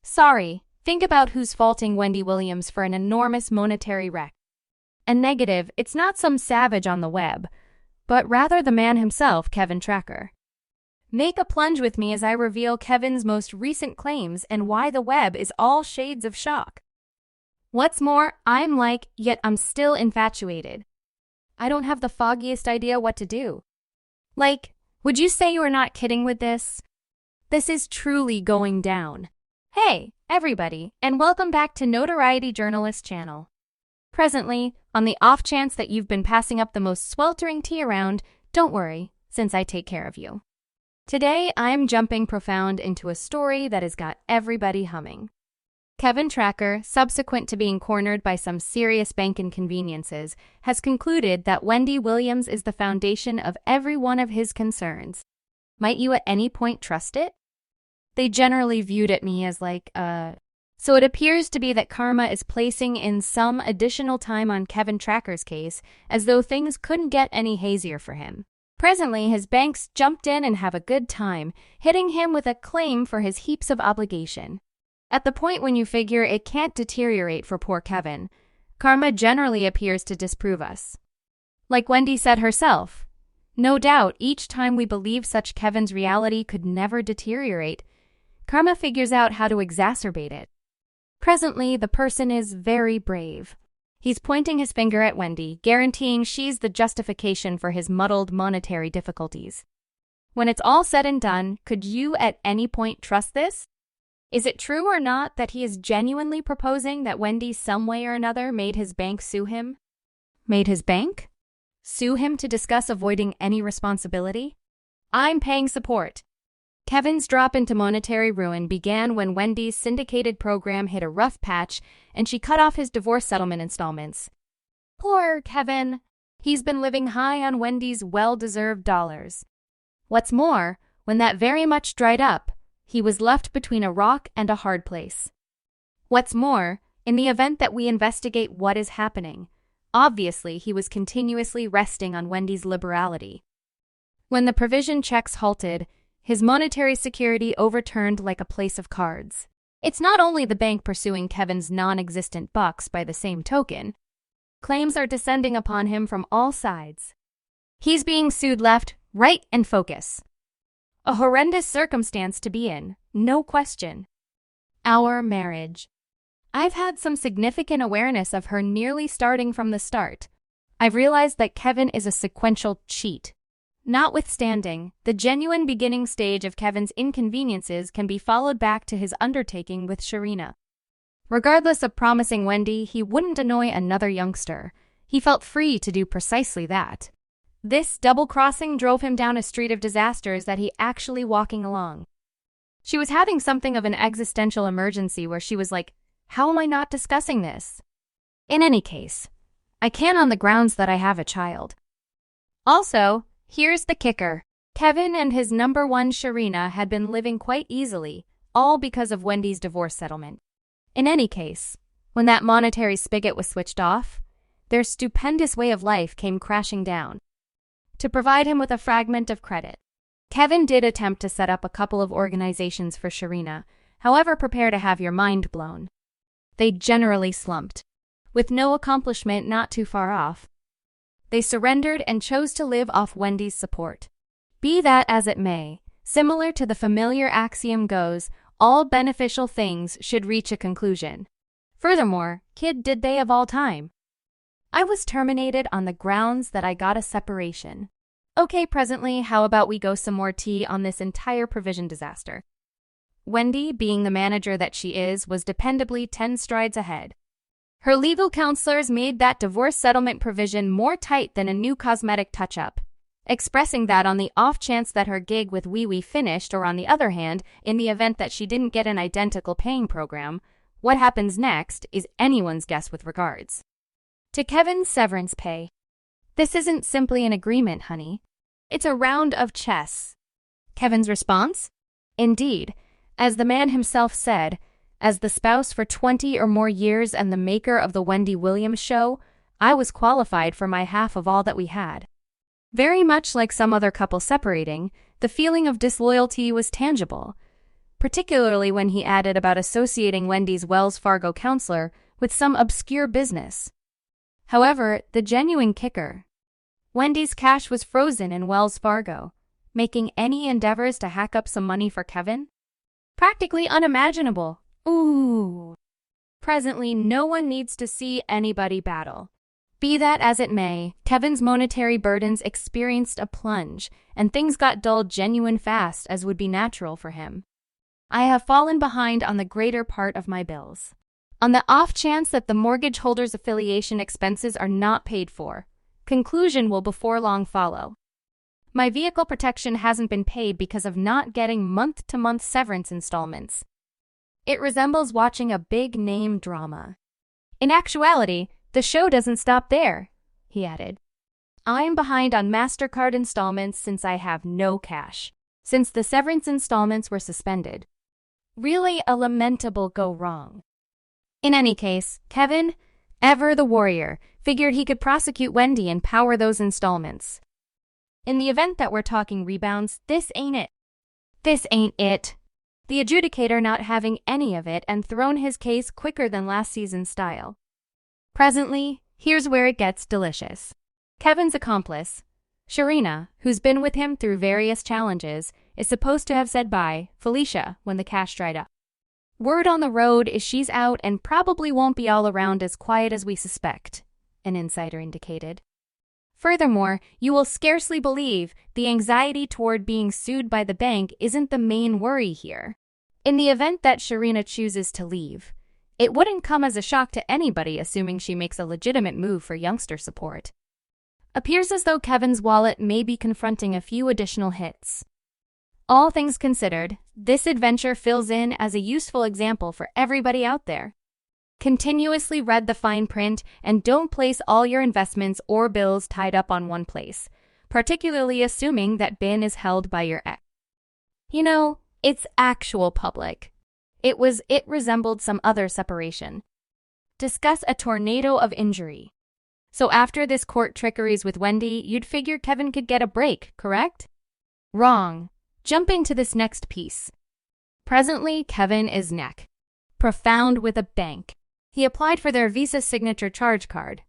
Sorry, think about who's faulting Wendy Williams for an enormous monetary wreck. And negative, it's not some savage on the web, but rather the man himself, Kevin Tracker. Make a plunge with me as I reveal Kevin's most recent claims and why the web is all shades of shock. What's more, yet I'm still infatuated. I don't have the foggiest idea what to do. Would you say you are not kidding with this? This is truly going down. Hey, everybody, and welcome back to Notoriety Journalist channel. Presently, on the off chance that you've been passing up the most sweltering tea around, don't worry, since I take care of you. Today, I'm jumping profound into a story that has got everybody humming. Kevin Tracker, subsequent to being cornered by some serious bank inconveniences, has concluded that Wendy Williams is the foundation of every one of his concerns. Might you at any point trust it? They generally viewed at me as So it appears to be that karma is placing in some additional time on Kevin Tracker's case, as though things couldn't get any hazier for him. Presently, his banks jumped in and have a good time, hitting him with a claim for his heaps of obligation. At the point when you figure it can't deteriorate for poor Kevin, karma generally appears to disprove us. Like Wendy said herself, no doubt each time we believe such Kevin's reality could never deteriorate, karma figures out how to exacerbate it. Presently, the person is very brave. He's pointing his finger at Wendy, guaranteeing she's the justification for his muddled monetary difficulties. When it's all said and done, could you at any point trust this? Is it true or not that he is genuinely proposing that Wendy some way or another made his bank sue him? Made his bank? Sue him to discuss avoiding any responsibility? I'm paying support. Kevin's drop into monetary ruin began when Wendy's syndicated program hit a rough patch and she cut off his divorce settlement installments. Poor Kevin. He's been living high on Wendy's well-deserved dollars. What's more, when that very much dried up, he was left between a rock and a hard place. What's more, in the event that we investigate what is happening, obviously he was continuously resting on Wendy's liberality. When the provision checks halted, his monetary security overturned like a place of cards. It's not only the bank pursuing Kevin's non-existent bucks by the same token. Claims are descending upon him from all sides. He's being sued left, right, and focus. A horrendous circumstance to be in, no question. Our marriage. I've had some significant awareness of her nearly starting from the start. I've realized that Kevin is a sequential cheat. Notwithstanding, the genuine beginning stage of Kevin's inconveniences can be followed back to his undertaking with Sharina. Regardless of promising Wendy he wouldn't annoy another youngster, he felt free to do precisely that. This double-crossing drove him down a street of disasters that he actually walking along. She was having something of an existential emergency where she was like, how am I not discussing this? In any case, I can on the grounds that I have a child. Also, here's the kicker. Kevin and his number one Sharina had been living quite easily, all because of Wendy's divorce settlement. In any case, when that monetary spigot was switched off, their stupendous way of life came crashing down. To provide him with a fragment of credit, Kevin did attempt to set up a couple of organizations for Sharina, however prepare to have your mind blown. They generally slumped, with no accomplishment not too far off. They surrendered and chose to live off Wendy's support. Be that as it may, similar to the familiar axiom goes, all beneficial things should reach a conclusion. Furthermore, kid did they of all time. I was terminated on the grounds that I got a separation. Okay, presently, how about we go some more tea on this entire provision disaster? Wendy, being the manager that she is, was dependably 10 strides ahead. Her legal counselors made that divorce settlement provision more tight than a new cosmetic touch-up, expressing that on the off chance that her gig with Wee Wee finished, or on the other hand, in the event that she didn't get an identical paying program, what happens next is anyone's guess with regards to Kevin's severance pay. This isn't simply an agreement, honey. It's a round of chess. Kevin's response? Indeed, as the man himself said, as the spouse for 20 or more years and the maker of the Wendy Williams show, I was qualified for my half of all that we had. Very much like some other couple separating, the feeling of disloyalty was tangible. particularly when he added about associating Wendy's Wells Fargo counselor with some obscure business. However, the genuine kicker: Wendy's cash was frozen in Wells Fargo, making any endeavors to hack up some money for Kevin practically unimaginable. Ooh. Presently, no one needs to see anybody battle. Be that as it may, Kevin's monetary burdens experienced a plunge, and things got dull genuine fast, as would be natural for him. I have fallen behind on the greater part of my bills. On the off chance that the mortgage holder's affiliation expenses are not paid for, conclusion will before long follow. My vehicle protection hasn't been paid because of not getting month-to-month severance installments. It resembles watching a big-name drama. In actuality, the show doesn't stop there, he added. I'm behind on MasterCard installments since I have no cash, since the severance installments were suspended. Really a lamentable go-wrong. In any case, Kevin, ever the warrior, figured he could prosecute Wendy and power those installments. In the event that we're talking rebounds, this ain't it. This ain't it. The adjudicator not having any of it and thrown his case quicker than last season's style. Presently, here's where it gets delicious. Kevin's accomplice, Sharina, who's been with him through various challenges, is supposed to have said bye, Felicia, when the cash dried up. Word on the road is she's out and probably won't be all around as quiet as we suspect, an insider indicated. Furthermore, you will scarcely believe the anxiety toward being sued by the bank isn't the main worry here. In the event that Sharina chooses to leave, it wouldn't come as a shock to anybody assuming she makes a legitimate move for youngster support. Appears as though Kevin's wallet may be confronting a few additional hits. All things considered, this adventure fills in as a useful example for everybody out there. Continuously read the fine print and don't place all your investments or bills tied up on one place, particularly assuming that bin is held by your ex. You know, it's actual public. It resembled some other separation. Discuss a tornado of injury. So after this court trickeries with Wendy, you'd figure Kevin could get a break, correct? Wrong. Jumping to this next piece. Presently, Kevin is neck profound with a bank. He applied for their Visa signature charge card.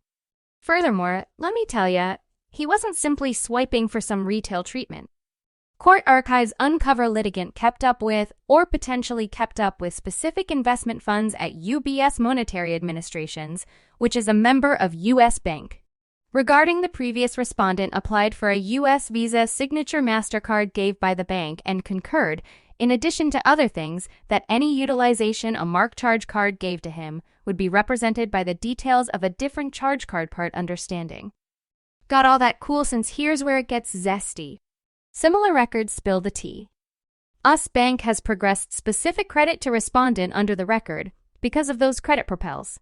Furthermore, let me tell ya, he wasn't simply swiping for some retail treatment. Court archives uncover litigant kept up with or potentially kept up with specific investment funds at UBS Monetary Administrations, which is a member of U.S. Bank. Regarding the previous respondent applied for a U.S. Visa signature MasterCard gave by the bank and concurred, in addition to other things, that any utilization a marked charge card gave to him would be represented by the details of a different charge card part understanding. Got all that cool, since here's where it gets zesty. Similar records spill the tea. US Bank has progressed specific credit to respondent under the record because of those credit propels.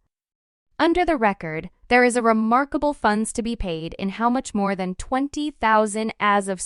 Under the record, there is a remarkable funds to be paid in how much more than $20,000 as of